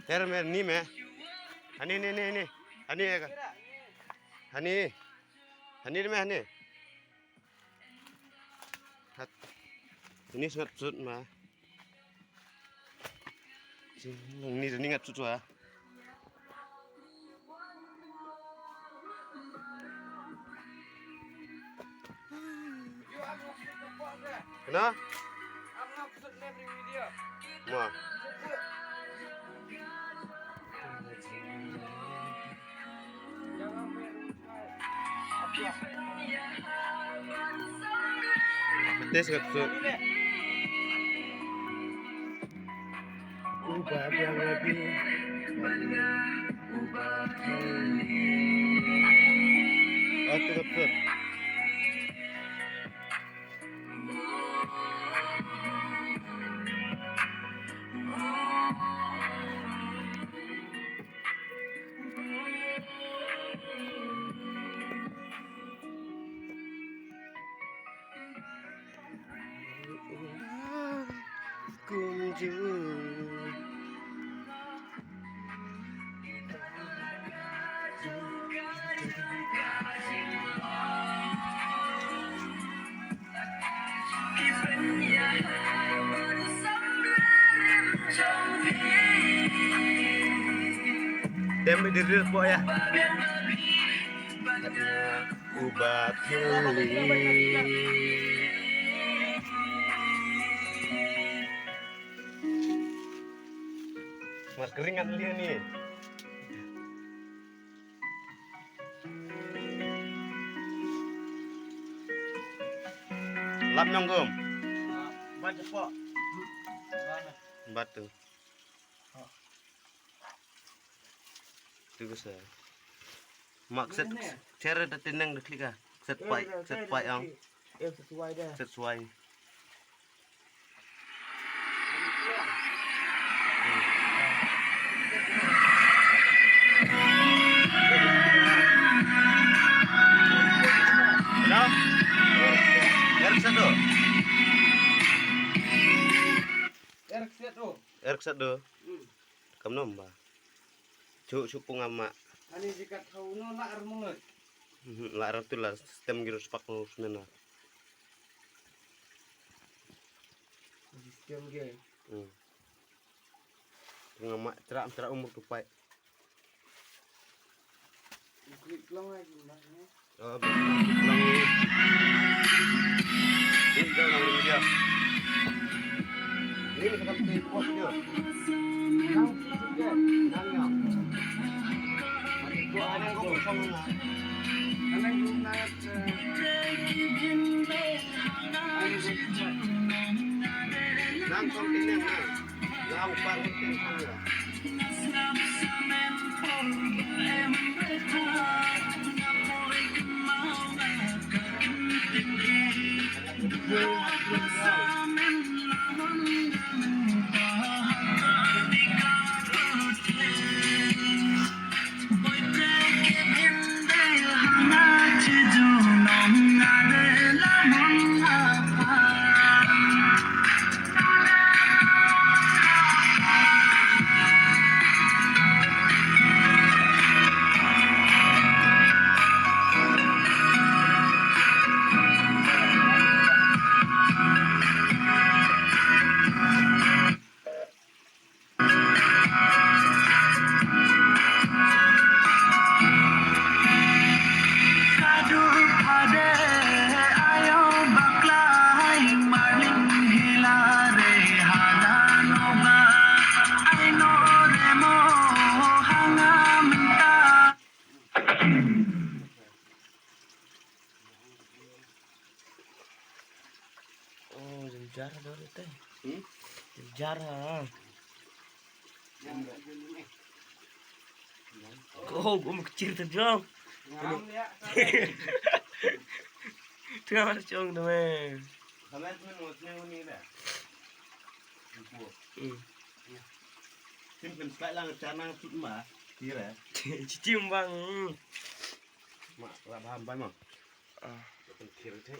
Ter me ni me. Hani ni. Hani ya. Hani me hani. Hat. Ini sangat sud mah. Ini ngat sud mah. Kenapa? Mau. Tes kat ubah yang lebih betul. Kunjung Dem diri po ya. Ubah Mas keringat dia nih. Lap nyonggom. Baca po. Batu. Itu bisa. Maksud cara datang klik ah. Set pai yang sesuai dah. sesuai. Kenapa? R1. Kam nomba. Cuk pungama. Ani dikat hauno lar mungut. Lar tu lah sistem girus pak nusnena. Sistem ge. Pungama cerak umur tupai. Klik long lagi mbaknya. Oh, pulang. Ini dah dia. Ini seperti pos dia. Nang juga. Nangnya. Itu ada yang kau sama. Anang lunat. Nang kau tinang nang. Nang upang tinang ya. Oh, jarah dulu teh. Jarah. Oh, gue kecil tuh jong. Tuh harus jong tuh men. Kalian tuh ngutnya ini dah. Simpen sekali lang canang tut mah. Kira. Cicim bang. Mak lah paham mah. Ah, Kira teh.